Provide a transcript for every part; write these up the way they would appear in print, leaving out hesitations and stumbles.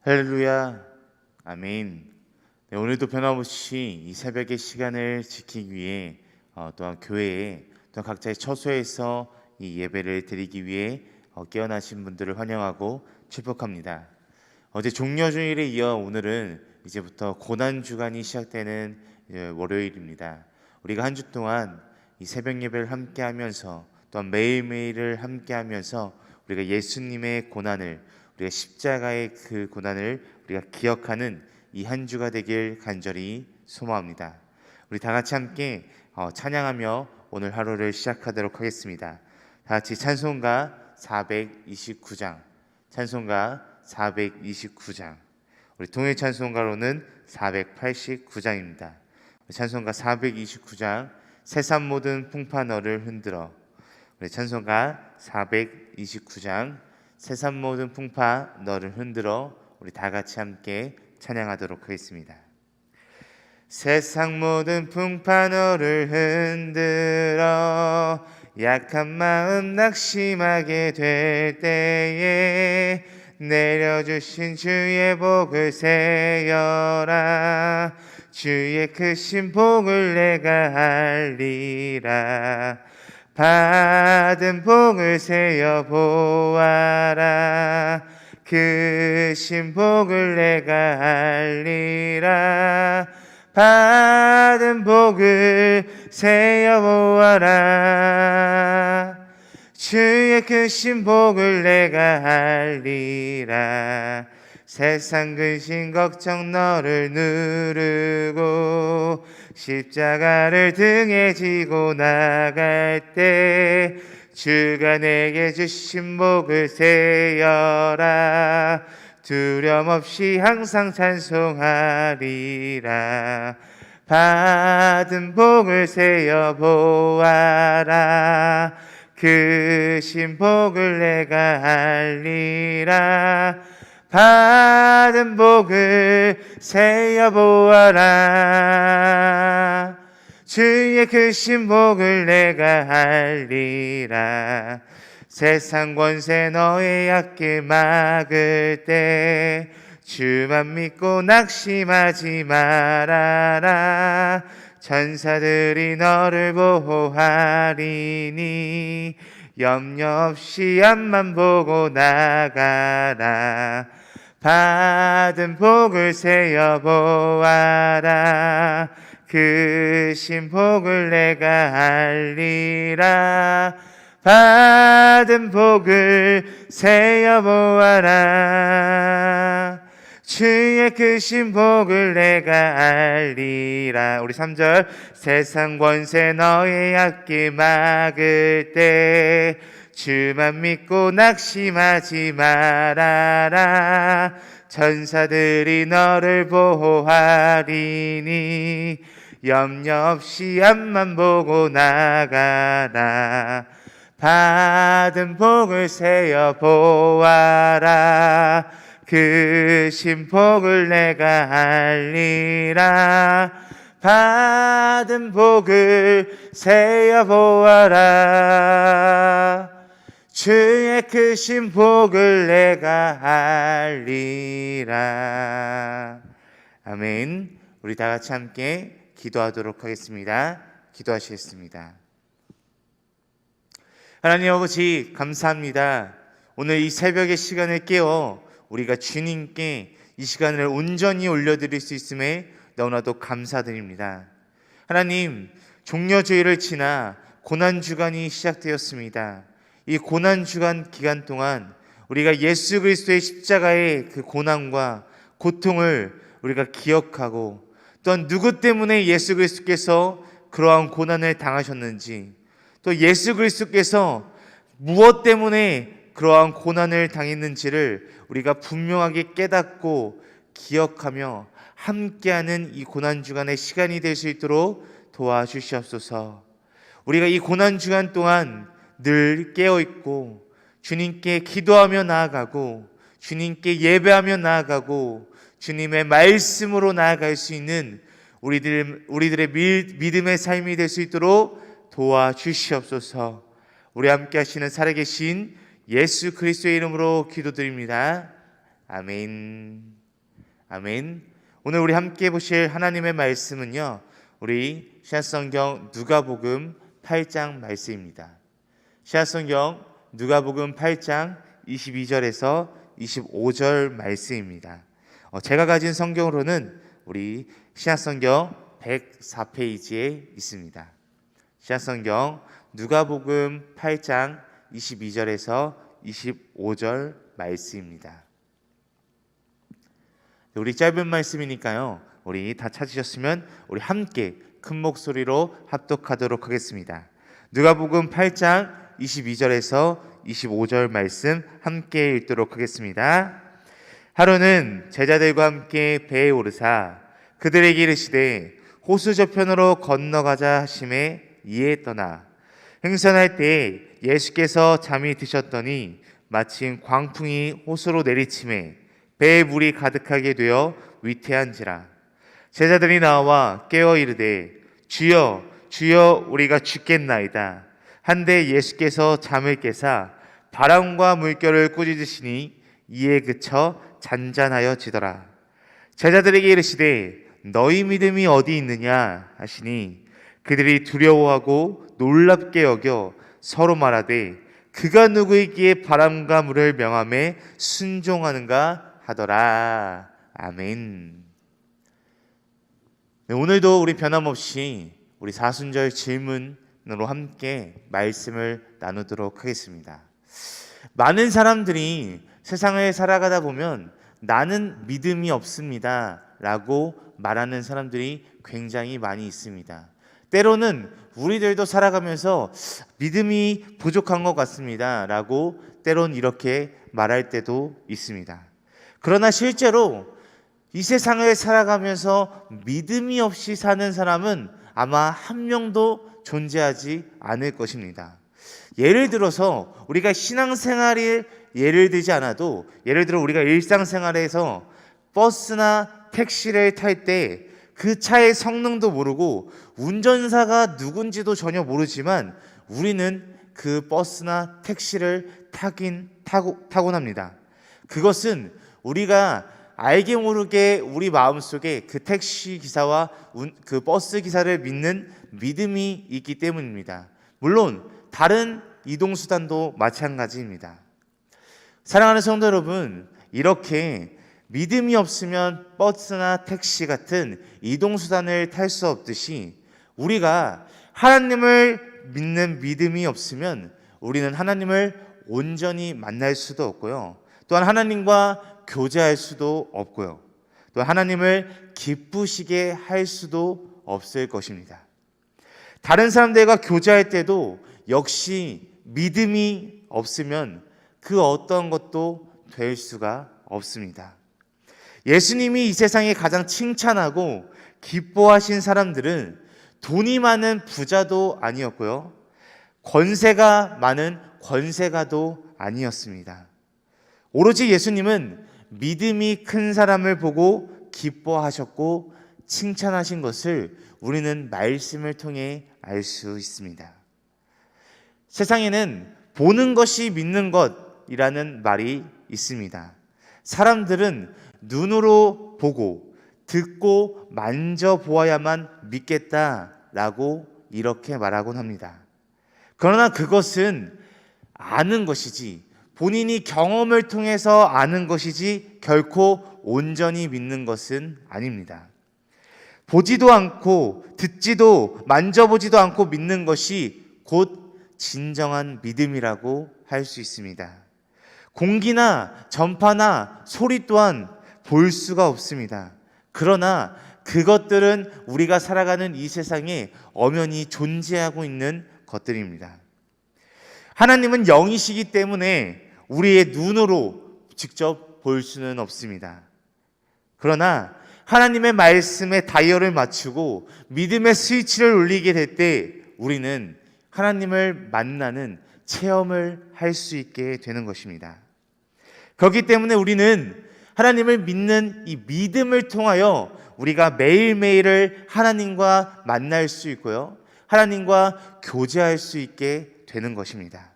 할렐루야, 아멘. 네, 오늘도 변함없이 이 새벽의 시간을 지키기 위해 또한 교회에 또한 각자의 처소에서 이 예배를 드리기 위해 깨어나신 분들을 환영하고 축복합니다. 어제 종려주일에 이어 오늘은 이제부터 고난 주간이 시작되는 월요일입니다. 우리가 한 주 동안 이 새벽 예배를 함께하면서 또한 매일매일을 함께하면서 우리가 예수님의 고난을, 우리가 십자가의 그 고난을 우리가 기억하는 이 한 주가 되길 간절히 소망합니다. 우리 다 같이 함께 찬양하며 오늘 하루를 시작하도록 하겠습니다. 다 같이 찬송가 429장, 찬송가 429장, 우리 동일 찬송가로는 489장입니다. 찬송가 429장, 세상 모든 풍파 너를 흔들어. 우리 찬송가 429장, 세상 모든 풍파 너를 흔들어. 우리 다 같이 함께 찬양하도록 하겠습니다. 세상 모든 풍파 너를 흔들어 약한 마음 낙심하게 될 때에 내려주신 주의 복을 세어라. 주의 크신 복을 내가 알리라. 받은 복을 세어 보아라. 크신 복을 내가 알리라. 받은 복을 세어 보아라. 주의 크신 복을 내가 알리라. 세상 근심 걱정 너를 누르고 십자가를 등에 지고 나갈 때 주가 내게 주신 복을 세어라. 두려움 없이 항상 찬송하리라. 받은 복을 세어 보아라. 크신 복을 내가 알리라. 받은 복을 세어 보아라. 주의 크신 복을 내가 알리라. 세상 권세 너의 앞길 막을 때 주만 믿고 낙심하지 말아라. 천사들이 너를 보호하리니 염려 없이 앞만 보고 나가라. 받은 복을 세어 보아라. 크신 복을 내가 알리라. 받은 복을 세어 보아라. 주의 크신 복을 내가 알리라. 우리 3절. 세상 권세 너의 앞길 막을 때 주만 믿고 낙심하지 말아라. 천사들이 너를 보호하리니 염려 없이 앞만 보고 나가라. 받은 복을 세어 보아라. 크신 복을 내가 알리라. 받은 복을 세어 보아라. 주의 크신 복을 내가 알리라. 아멘. 우리 다 같이 함께 기도하도록 하겠습니다. 기도하시겠습니다. 하나님 아버지, 감사합니다. 오늘 이 새벽의 시간을 깨워 우리가 주님께 이 시간을 온전히 올려드릴 수 있음에 너무나도 감사드립니다. 하나님, 종려주일을 지나 고난주간이 시작되었습니다. 이 고난주간 기간 동안 우리가 예수 그리스도의 십자가의 그 고난과 고통을 우리가 기억하고, 또한 누구 때문에 예수 그리스도께서 그러한 고난을 당하셨는지, 또 예수 그리스도께서 무엇 때문에 그러한 고난을 당했는지를 우리가 분명하게 깨닫고 기억하며 함께하는 이 고난주간의 시간이 될 수 있도록 도와주시옵소서. 우리가 이 고난주간 동안 늘 깨어있고 주님께 기도하며 나아가고 주님께 예배하며 나아가고 주님의 말씀으로 나아갈 수 있는 우리들의 믿음의 삶이 될 수 있도록 도와주시옵소서. 우리 함께 하시는 살아계신 예수 그리스도의 이름으로 기도드립니다. 아멘. 아멘. 오늘 우리 함께 보실 하나님의 말씀은요, 우리 신약성경 누가복음 8장 말씀입니다. 신약성경 누가복음 8장 22절에서 25절 말씀입니다. 제가 가진 성경으로는 우리 신약성경 104페이지에 있습니다. 신약성경 누가복음 8장 22절에서 25절 말씀입니다. 우리 짧은 말씀이니까요, 우리 다 찾으셨으면 우리 함께 큰 목소리로 합독하도록 하겠습니다. 누가복음 8장 22절에서 25절 말씀 함께 읽도록 하겠습니다. 하루는 제자들과 함께 배에 오르사 그들에게 이르시되 호수 저편으로 건너가자 하심에 이에 떠나 행선할 때 예수께서 잠이 드셨더니 마침 광풍이 호수로 내리침에 배에 물이 가득하게 되어 위태한지라. 제자들이 나와 깨어 이르되 주여 주여 우리가 죽겠나이다. 한데 예수께서 잠을 깨사 바람과 물결을 꾸짖으시니 이에 그쳐 잔잔하여 지더라. 제자들에게 이르시되 너희 믿음이 어디 있느냐 하시니 그들이 두려워하고 놀랍게 여겨 서로 말하되 그가 누구이기에 바람과 물을 명함에 순종하는가 하더라. 아멘. 네, 오늘도 우리 변함없이 우리 사순절 질문으로 함께 말씀을 나누도록 하겠습니다. 많은 사람들이 세상을 살아가다 보면 나는 믿음이 없습니다 라고 말하는 사람들이 굉장히 많이 있습니다. 때로는 우리들도 살아가면서 믿음이 부족한 것 같습니다 라고 때론 이렇게 말할 때도 있습니다. 그러나 실제로 이 세상을 살아가면서 믿음이 없이 사는 사람은 아마 한 명도 존재하지 않을 것입니다. 예를 들어서 우리가 신앙생활을 예를 들지 않아도, 예를 들어 우리가 일상생활에서 버스나 택시를 탈 때 그 차의 성능도 모르고 운전사가 누군지도 전혀 모르지만 우리는 그 버스나 택시를 타곤 합니다. 그것은 우리가 알게 모르게 우리 마음속에 그 택시 기사와 그 버스 기사를 믿는 믿음이 있기 때문입니다. 물론 다른 이동수단도 마찬가지입니다. 사랑하는 성도 여러분, 이렇게 믿음이 없으면 버스나 택시 같은 이동수단을 탈 수 없듯이 우리가 하나님을 믿는 믿음이 없으면 우리는 하나님을 온전히 만날 수도 없고요. 또한 하나님과 교제할 수도 없고요. 또 하나님을 기쁘시게 할 수도 없을 것입니다. 다른 사람들과 교제할 때도 역시 믿음이 없으면 그 어떤 것도 될 수가 없습니다. 예수님이 이 세상에 가장 칭찬하고 기뻐하신 사람들은 돈이 많은 부자도 아니었고요, 권세가 많은 권세가도 아니었습니다. 오로지 예수님은 믿음이 큰 사람을 보고 기뻐하셨고 칭찬하신 것을 우리는 말씀을 통해 알 수 있습니다. 세상에는 보는 것이 믿는 것이라는 말이 있습니다. 사람들은 눈으로 보고 듣고 만져보아야만 믿겠다라고 이렇게 말하곤 합니다. 그러나 그것은 아는 것이지, 본인이 경험을 통해서 아는 것이지 결코 온전히 믿는 것은 아닙니다. 보지도 않고 듣지도 만져보지도 않고 믿는 것이 곧 진정한 믿음이라고 할 수 있습니다. 공기나 전파나 소리 또한 볼 수가 없습니다. 그러나 그것들은 우리가 살아가는 이 세상에 엄연히 존재하고 있는 것들입니다. 하나님은 영이시기 때문에 우리의 눈으로 직접 볼 수는 없습니다. 그러나 하나님의 말씀에 다이얼을 맞추고 믿음의 스위치를 울리게 될 때 우리는 하나님을 만나는 체험을 할 수 있게 되는 것입니다. 그렇기 때문에 우리는 하나님을 믿는 이 믿음을 통하여 우리가 매일매일을 하나님과 만날 수 있고요, 하나님과 교제할 수 있게 되는 것입니다.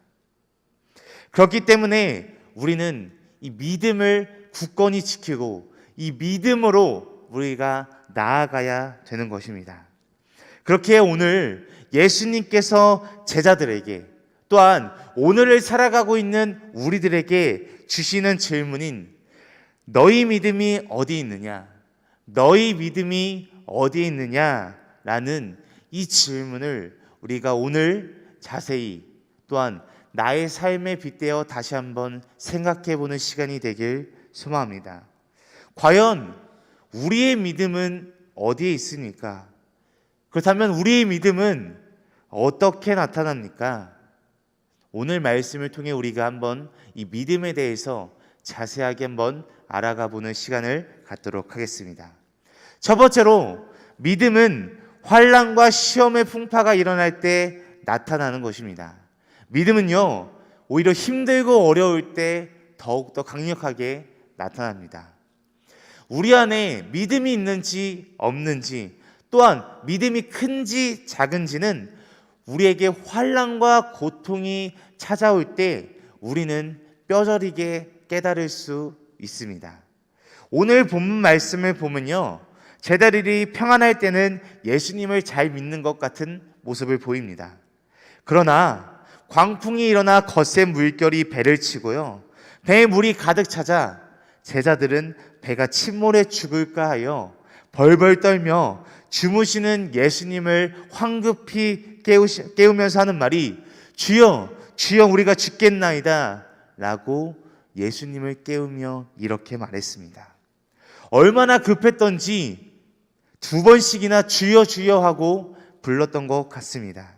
그렇기 때문에 우리는 이 믿음을 굳건히 지키고 이 믿음으로 우리가 나아가야 되는 것입니다. 그렇게 오늘 예수님께서 제자들에게 또한 오늘을 살아가고 있는 우리들에게 주시는 질문인 너희 믿음이 어디 있느냐? 너희 믿음이 어디에 있느냐라는 이 질문을 우리가 오늘 자세히 또한 나의 삶에 빗대어 다시 한번 생각해 보는 시간이 되길 소망합니다. 과연 우리의 믿음은 어디에 있습니까? 그렇다면 우리의 믿음은 어떻게 나타납니까? 오늘 말씀을 통해 우리가 한번 이 믿음에 대해서 자세하게 한번 알아가 보는 시간을 갖도록 하겠습니다. 첫 번째로 믿음은 환난과 시험의 풍파가 일어날 때 나타나는 것입니다. 믿음은요, 오히려 힘들고 어려울 때 더욱더 강력하게 나타납니다. 우리 안에 믿음이 있는지 없는지, 또한 믿음이 큰지 작은지는 우리에게 환난과 고통이 찾아올 때 우리는 뼈저리게 깨달을 수 있습니다. 오늘 본문 말씀을 보면요, 제자들이 평안할 때는 예수님을 잘 믿는 것 같은 모습을 보입니다. 그러나 광풍이 일어나 거센 물결이 배를 치고요, 배에 물이 가득 차자 제자들은 배가 침몰해 죽을까 하여 벌벌 떨며 주무시는 예수님을 황급히 깨우면서 하는 말이 주여 주여 우리가 죽겠나이다 라고 예수님을 깨우며 이렇게 말했습니다. 얼마나 급했던지 2번씩이나 주여 주여 하고 불렀던 것 같습니다.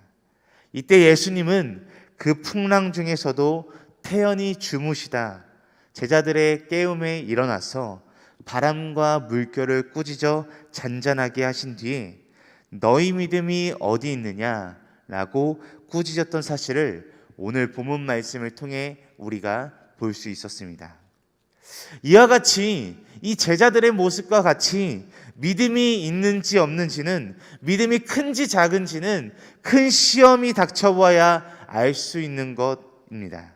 이때 예수님은 그 풍랑 중에서도 태연히 주무시다 제자들의 깨움에 일어나서 바람과 물결을 꾸짖어 잔잔하게 하신 뒤에 너희 믿음이 어디 있느냐 라고 꾸짖었던 사실을 오늘 본문 말씀을 통해 우리가 볼 수 있었습니다. 이와 같이 이 제자들의 모습과 같이 믿음이 있는지 없는지는, 믿음이 큰지 작은지는 큰 시험이 닥쳐보아야 알 수 있는 것입니다.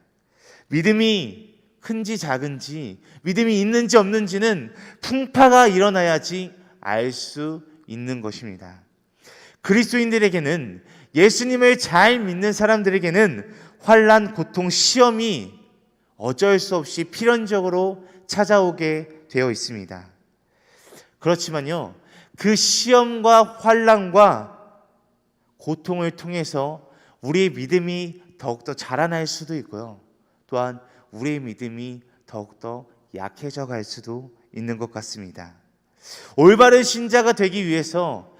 믿음이 큰지 작은지, 믿음이 있는지 없는지는 풍파가 일어나야지 알 수 있는 것입니다. 그리스도인들에게는, 예수님을 잘 믿는 사람들에게는 환난, 고통, 시험이 어쩔 수 없이 필연적으로 찾아오게 되어 있습니다. 그렇지만요, 그 시험과 환난과 고통을 통해서 우리의 믿음이 더욱더 자라날 수도 있고요, 또한 우리의 믿음이 더욱더 약해져 갈 수도 있는 것 같습니다. 올바른 신자가 되기 위해서,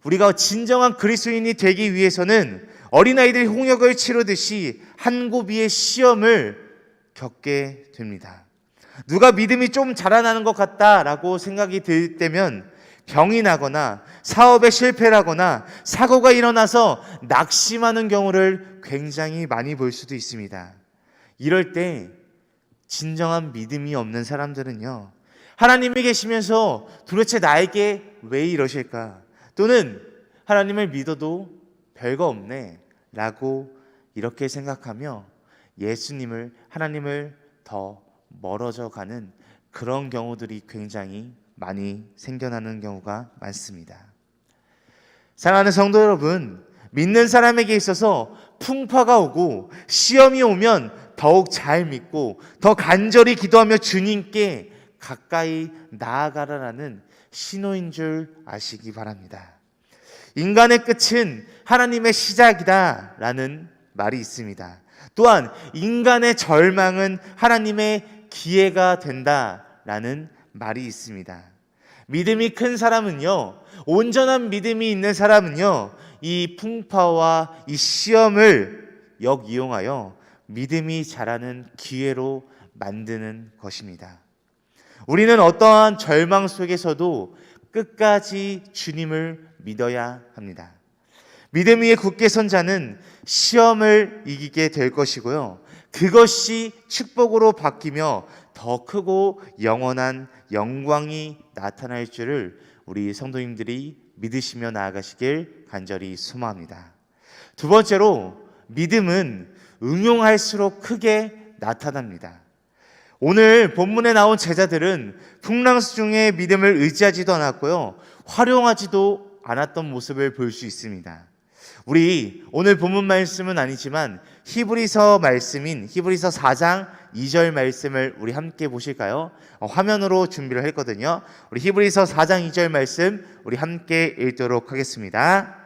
우리가 진정한 그리스도인이 되기 위해서는 어린아이들이 홍역을 치르듯이 한 고비의 시험을 겪게 됩니다. 누가 믿음이 좀 자라나는 것 같다라고 생각이 들 때면 병이 나거나 사업에 실패를 하거나 사고가 일어나서 낙심하는 경우를 굉장히 많이 볼 수도 있습니다. 이럴 때 진정한 믿음이 없는 사람들은요, 하나님이 계시면서 도대체 나에게 왜 이러실까? 또는 하나님을 믿어도 별거 없네 라고 이렇게 생각하며 예수님을, 하나님을 더 멀어져 가는 그런 경우들이 굉장히 많이 생겨나는 경우가 많습니다. 사랑하는 성도 여러분, 믿는 사람에게 있어서 풍파가 오고 시험이 오면 더욱 잘 믿고 더 간절히 기도하며 주님께 가까이 나아가라라는 신호인 줄 아시기 바랍니다. 인간의 끝은 하나님의 시작이다 라는 말이 있습니다. 또한 인간의 절망은 하나님의 기회가 된다 라는 말이 있습니다. 믿음이 큰 사람은요, 온전한 믿음이 있는 사람은요, 이 풍파와 이 시험을 역이용하여 믿음이 자라는 기회로 만드는 것입니다. 우리는 어떠한 절망 속에서도 끝까지 주님을 믿어야 합니다. 믿음 위에 굳게 선 자는 시험을 이기게 될 것이고요, 그것이 축복으로 바뀌며 더 크고 영원한 영광이 나타날 줄을 우리 성도님들이 믿으시며 나아가시길 간절히 소망합니다. 두 번째로, 믿음은 응용할수록 크게 나타납니다. 오늘 본문에 나온 제자들은 풍랑수 중에 믿음을 의지하지도 않았고요, 활용하지도 않았던 모습을 볼 수 있습니다. 우리 오늘 본문 말씀은 아니지만 히브리서 말씀인 히브리서 4장 2절 말씀을 우리 함께 보실까요? 화면으로 준비를 했거든요. 우리 히브리서 4장 2절 말씀 우리 함께 읽도록 하겠습니다.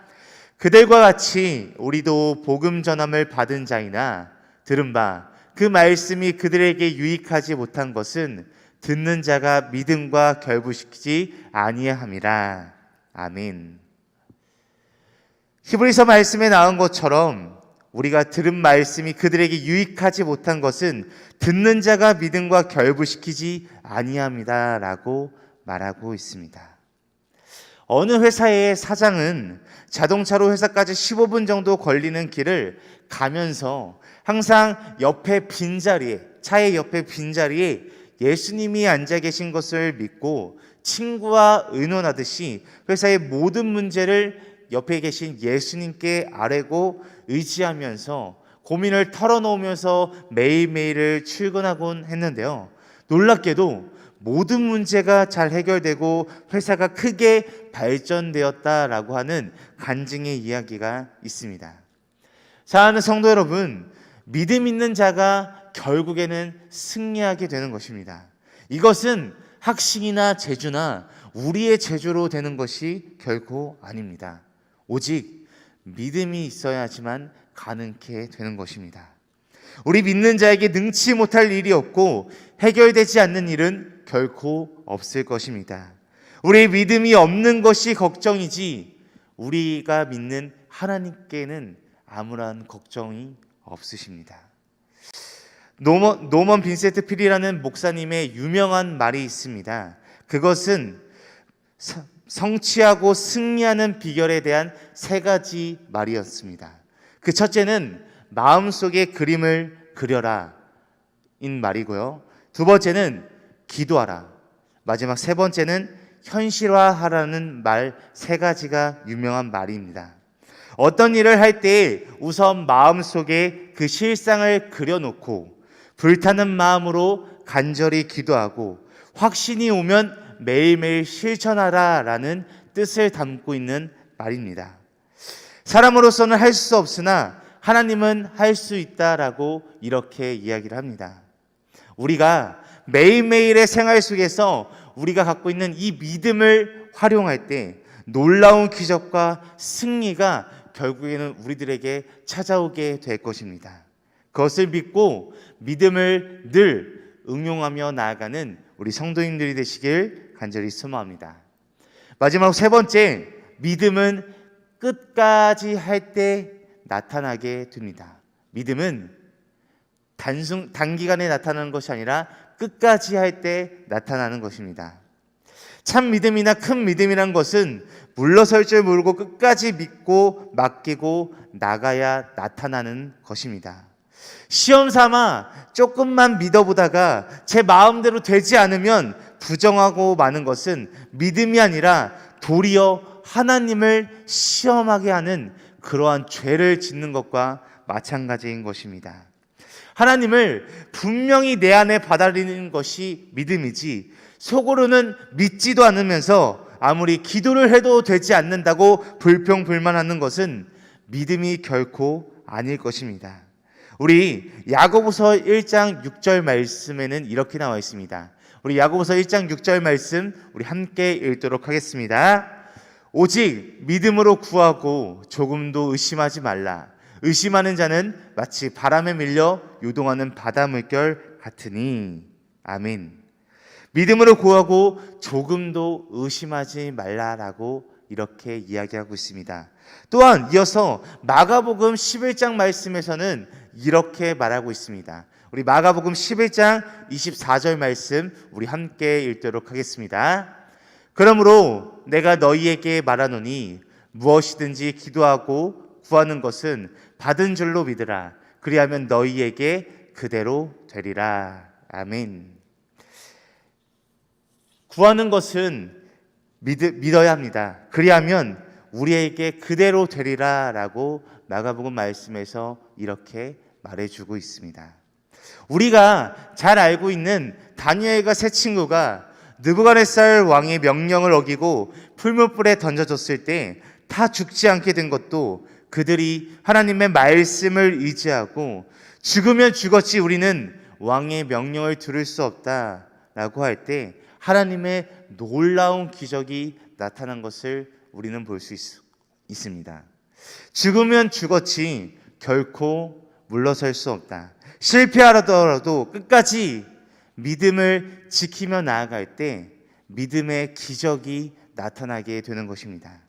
그들과 같이 우리도 복음 전함을 받은 자이나 들은 바 그 말씀이 그들에게 유익하지 못한 것은 듣는 자가 믿음과 결부시키지 아니함이라. 아멘. 히브리서 말씀에 나온 것처럼 우리가 들은 말씀이 그들에게 유익하지 못한 것은 듣는 자가 믿음과 결부시키지 아니함이다 라고 말하고 있습니다. 어느 회사의 사장은 자동차로 회사까지 15분 정도 걸리는 길을 가면서 항상 옆에 빈자리에, 차의 옆에 빈자리에 예수님이 앉아 계신 것을 믿고 친구와 의논하듯이 회사의 모든 문제를 옆에 계신 예수님께 아뢰고 의지하면서 고민을 털어놓으면서 매일매일을 출근하곤 했는데요. 놀랍게도 모든 문제가 잘 해결되고 회사가 크게 발전되었다라고 하는 간증의 이야기가 있습니다. 사랑하는 성도 여러분, 믿음 있는 자가 결국에는 승리하게 되는 것입니다. 이것은 학식이나 재주나 우리의 재주로 되는 것이 결코 아닙니다. 오직 믿음이 있어야지만 가능케 되는 것입니다. 우리 믿는 자에게 능치 못할 일이 없고 해결되지 않는 일은 결코 없을 것입니다. 우리의 믿음이 없는 것이 걱정이지 우리가 믿는 하나님께는 아무런 걱정이 없으십니다. 노먼 빈센트 필이라는 목사님의 유명한 말이 있습니다. 그것은 성취하고 승리하는 비결에 대한 3가지 말이었습니다. 그 첫째는 마음속에 그림을 그려라 인 말이고요. 2번째는 기도하라. 마지막 3번째는 현실화하라는 말 3가지가 유명한 말입니다. 어떤 일을 할 때 우선 마음속에 그 실상을 그려놓고 불타는 마음으로 간절히 기도하고 확신이 오면 매일매일 실천하라라는 뜻을 담고 있는 말입니다. 사람으로서는 할 수 없으나 하나님은 할 수 있다라고 이렇게 이야기를 합니다. 우리가 매일매일의 생활 속에서 우리가 갖고 있는 이 믿음을 활용할 때 놀라운 기적과 승리가 결국에는 우리들에게 찾아오게 될 것입니다. 그것을 믿고 믿음을 늘 응용하며 나아가는 우리 성도님들이 되시길 간절히 소망합니다. 마지막 3번째, 믿음은 끝까지 할 때 나타나게 됩니다. 믿음은 단기간에 나타나는 것이 아니라 끝까지 할 때 나타나는 것입니다. 참 믿음이나 큰 믿음이란 것은 물러설 줄 모르고 끝까지 믿고 맡기고 나가야 나타나는 것입니다. 시험 삼아 조금만 믿어보다가 제 마음대로 되지 않으면 부정하고 마는 것은 믿음이 아니라 도리어 하나님을 시험하게 하는 그러한 죄를 짓는 것과 마찬가지인 것입니다. 하나님을 분명히 내 안에 받아들이는 것이 믿음이지 속으로는 믿지도 않으면서 아무리 기도를 해도 되지 않는다고 불평불만하는 것은 믿음이 결코 아닐 것입니다. 우리 야고보서 1장 6절 말씀에는 이렇게 나와 있습니다. 우리 야고보서 1장 6절 말씀 우리 함께 읽도록 하겠습니다. 오직 믿음으로 구하고 조금도 의심하지 말라. 의심하는 자는 마치 바람에 밀려 요동하는 바다 물결 같으니. 아멘. 믿음으로 구하고 조금도 의심하지 말라라고 이렇게 이야기하고 있습니다. 또한 이어서 마가복음 11장 말씀에서는 이렇게 말하고 있습니다. 우리 마가복음 11장 24절 말씀 우리 함께 읽도록 하겠습니다. 그러므로 내가 너희에게 말하노니 무엇이든지 기도하고 구하는 것은 받은 줄로 믿으라. 그리하면 너희에게 그대로 되리라. 아멘. 구하는 것은 믿어야 합니다. 그리하면 우리에게 그대로 되리라 라고 마가복음 말씀에서 이렇게 말해주고 있습니다. 우리가 잘 알고 있는 다니엘과 세 친구가 느부갓네살 왕의 명령을 어기고 풀무불에 던져졌을 때 다 죽지 않게 된 것도 그들이 하나님의 말씀을 의지하고 죽으면 죽었지 우리는 왕의 명령을 들을 수 없다라고 할 때 하나님의 놀라운 기적이 나타난 것을 우리는 볼 수 있습니다. 죽으면 죽었지 결코 물러설 수 없다. 실패하더라도 끝까지 믿음을 지키며 나아갈 때 믿음의 기적이 나타나게 되는 것입니다.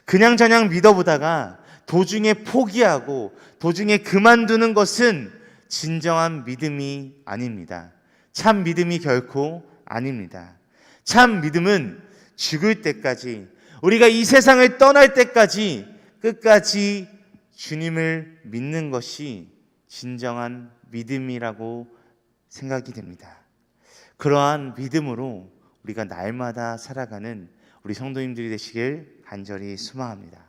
그냥저냥 믿어보다가 도중에 포기하고 도중에 그만두는 것은 진정한 믿음이 아닙니다. 참 믿음이 결코 아닙니다. 참 믿음은 죽을 때까지, 우리가 이 세상을 떠날 때까지 끝까지 주님을 믿는 것이 진정한 믿음이라고 생각이 됩니다. 그러한 믿음으로 우리가 날마다 살아가는 우리 성도님들이 되시길 간절히 소망합니다.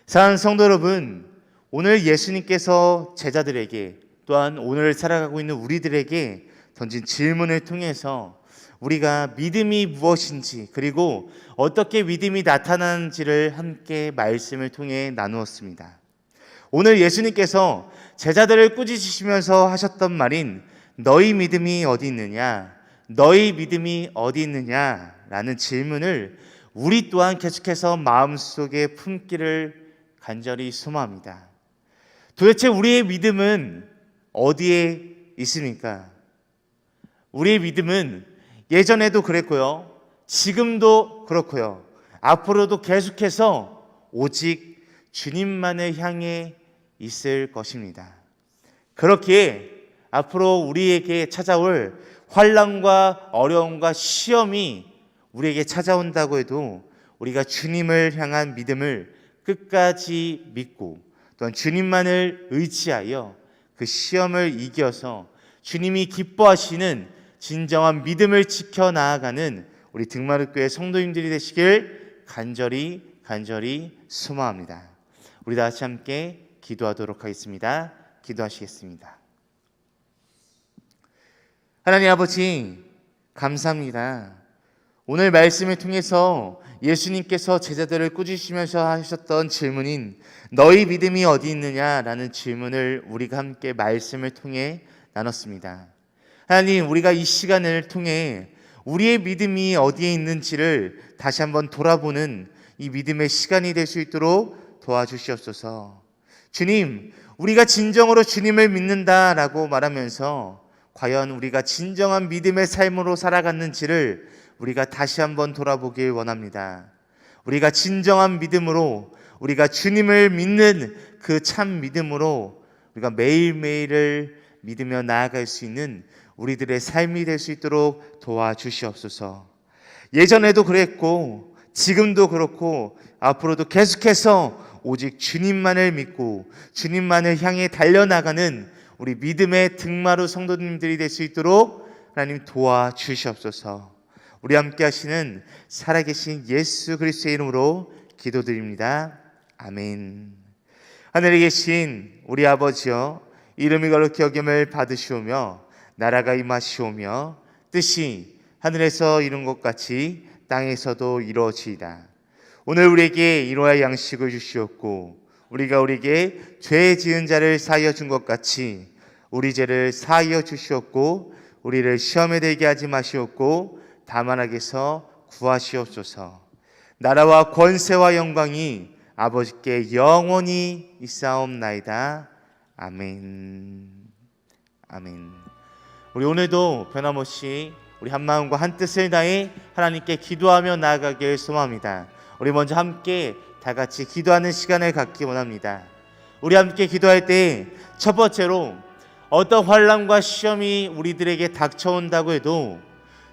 사랑하는 성도 여러분, 오늘 예수님께서 제자들에게 또한 오늘 살아가고 있는 우리들에게 던진 질문을 통해서 우리가 믿음이 무엇인지 그리고 어떻게 믿음이 나타나는지를 함께 말씀을 통해 나누었습니다. 오늘 예수님께서 제자들을 꾸짖으시면서 하셨던 말인 너희 믿음이 어디 있느냐, 너희 믿음이 어디 있느냐라는 질문을 우리 또한 계속해서 마음속에 품기를 간절히 소망합니다. 도대체 우리의 믿음은 어디에 있습니까? 우리의 믿음은 예전에도 그랬고요, 지금도 그렇고요, 앞으로도 계속해서 오직 주님만을 향해 있을 것입니다. 그렇기에 앞으로 우리에게 찾아올 환난과 어려움과 시험이 우리에게 찾아온다고 해도 우리가 주님을 향한 믿음을 끝까지 믿고 또한 주님만을 의지하여 그 시험을 이겨서 주님이 기뻐하시는 진정한 믿음을 지켜 나아가는 우리 등마룻교회 성도님들이 되시길 간절히 소망합니다. 우리 다 같이 함께 기도하도록 하겠습니다. 기도하시겠습니다. 하나님 아버지, 감사합니다. 오늘 말씀을 통해서 예수님께서 제자들을 꾸짖으시면서 하셨던 질문인 너희 믿음이 어디 있느냐라는 질문을 우리가 함께 말씀을 통해 나눴습니다. 하나님, 우리가 이 시간을 통해 우리의 믿음이 어디에 있는지를 다시 한번 돌아보는 이 믿음의 시간이 될 수 있도록 도와주시옵소서. 주님, 우리가 진정으로 주님을 믿는다라고 말하면서 과연 우리가 진정한 믿음의 삶으로 살아갔는지를 우리가 다시 한번 돌아보길 원합니다. 우리가 진정한 믿음으로, 우리가 주님을 믿는 그 참 믿음으로 우리가 매일매일을 믿으며 나아갈 수 있는 우리들의 삶이 될 수 있도록 도와주시옵소서. 예전에도 그랬고 지금도 그렇고 앞으로도 계속해서 오직 주님만을 믿고 주님만을 향해 달려나가는 우리 믿음의 등마루 성도님들이 될 수 있도록 하나님 도와주시옵소서. 우리 함께 하시는 살아계신 예수 그리스도의 이름으로 기도드립니다. 아멘. 하늘에 계신 우리 아버지여, 이름이 거룩히 여김을 받으시오며 나라가 임하시오며 뜻이 하늘에서 이룬 것 같이 땅에서도 이루어지이다. 오늘 우리에게 일용할 양식을 주시옵고 우리가 우리에게 죄 지은 자를 사하여 준 것 같이 우리 죄를 사하여 주시옵고 우리를 시험에 들게 하지 마시옵고 다만 악에서 구하시옵소서. 나라와 권세와 영광이 아버지께 영원히 있사옵나이다. 아멘. 아멘. 우리 오늘도 변함없이 우리 한마음과 한뜻을 다해 하나님께 기도하며 나아가길 소망합니다. 우리 먼저 함께 다 같이 기도하는 시간을 갖기 원합니다. 우리 함께 기도할 때 첫 번째로 어떤 환난과 시험이 우리들에게 닥쳐온다고 해도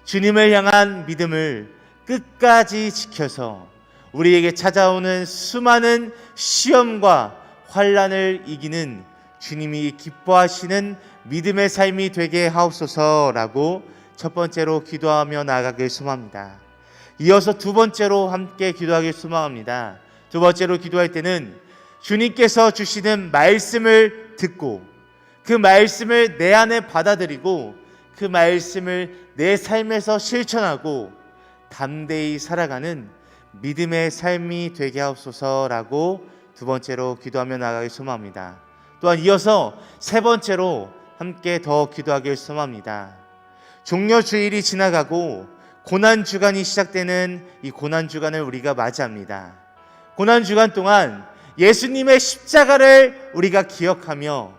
주님을 향한 믿음을 끝까지 지켜서 우리에게 찾아오는 수많은 시험과 환난을 이기는 주님이 기뻐하시는 믿음의 삶이 되게 하옵소서라고 첫 번째로 기도하며 나아가길 소망합니다. 이어서 두 번째로 함께 기도하길 소망합니다. 두 번째로 기도할 때는 주님께서 주시는 말씀을 듣고 그 말씀을 내 안에 받아들이고 그 말씀을 내 삶에서 실천하고 담대히 살아가는 믿음의 삶이 되게 하옵소서라고 두 번째로 기도하며 나아가길 소망합니다. 또한 이어서 세 번째로 함께 더 기도하길 소망합니다. 종려주일이 지나가고 고난주간이 시작되는 이 고난주간을 우리가 맞이합니다. 고난주간 동안 예수님의 십자가를 우리가 기억하며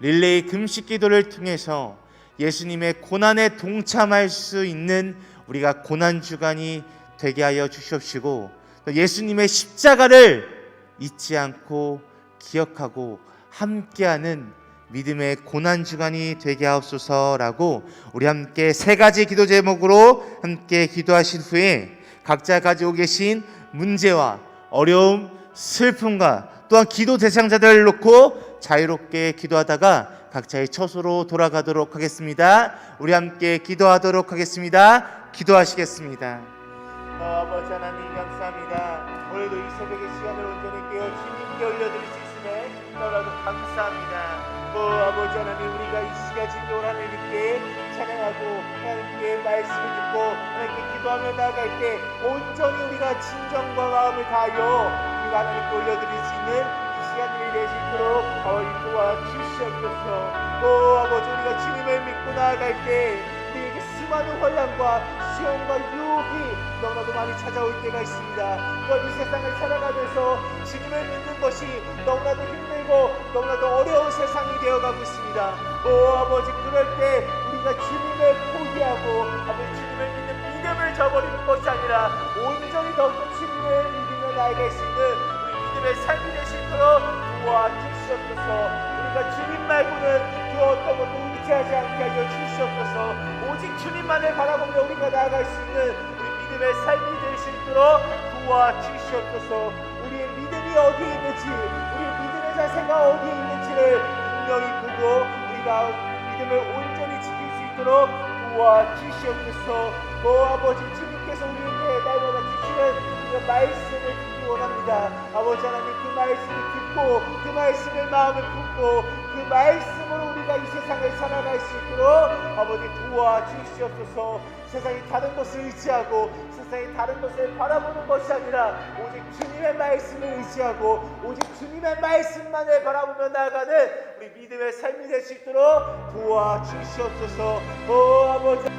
릴레이 금식 기도를 통해서 예수님의 고난에 동참할 수 있는 우리가 고난주간이 되게 하여 주시옵시고, 예수님의 십자가를 잊지 않고 기억하고 함께하는 믿음의 고난주간이 되게 하옵소서라고 우리 함께 세 가지 기도 제목으로 함께 기도하신 후에 각자 가지고 계신 문제와 어려움, 슬픔과 또한 기도 대상자들을 놓고 자유롭게 기도하다가 각자의 처소로 돌아가도록 하겠습니다. 우리 함께 기도하도록 하겠습니다. 기도하시겠습니다. 아버지 하나님 감사합니다. 오늘도 이 새벽의 시간을 온전히 깨어 주님께 올려드릴 수 있음에 너무나도 감사합니다. 아버지 하나님, 우리가 이 시간 진정을 하나님께 찬양하고 하나님께 말씀을 듣고 하나님께 기도하며 나아갈 때 온전히 우리가 진정과 마음을 다하여 우리가 하나님께 올려드릴 수 있는 이 시간들이 될 수 있도록 도와주시옵소서. 아버지, 우리가 주님을 믿고 나아갈 때 우리에게 수많은 환난과 시험과 유혹이 너무나도 많이 찾아올 때가 있습니다. 또한 이 세상을 살아가면서 주님을 믿는 것이 너무나도 힘들고 너무나도 어려운 세상이 되어가고 있습니다. 아버지, 그럴 때 우리가 주님을 포기하고 아버지 주님을 믿는 믿음을 저버리는 것이 아니라 온전히 더욱더 주님을 믿으며 나아갈 수 있는 우리 믿음의 삶이 될 수 있도록 도와주시옵소서. 우리가 주님 말고는 그 어떤 것도 의지하지 않게 하여 주시옵소서. 오직 주님만을 바라보며 우리가 나아갈 수 있는 우리 믿음의 삶이 될 수 있도록 도와주시옵소서. 우리의 믿음이 어디에 있는지, 우리의 믿음의 자세가 어디에 있는지를 분명히 보고 우리가 믿음을 온전히 지킬 수 있도록 도와주시옵소서. 아버지, 주님께서 우리에게 날마다 주시는 그 말씀을 듣기 원합니다. 아버지 하나님, 그 말씀을 듣고 그 말씀을 마음에 품고 그 말씀으로 우리가 이 세상을 살아갈 수 있도록 아버지 도와주시옵소서. 세상이 다른 것을 의지하고 세상이 다른 것을 바라보는 것이 아니라 오직 주님의 말씀을 의지하고 오직 주님의 말씀만을 바라보며 나아가는 우리 믿음의 삶이 될 수 있도록 도와주시옵소서. 아버지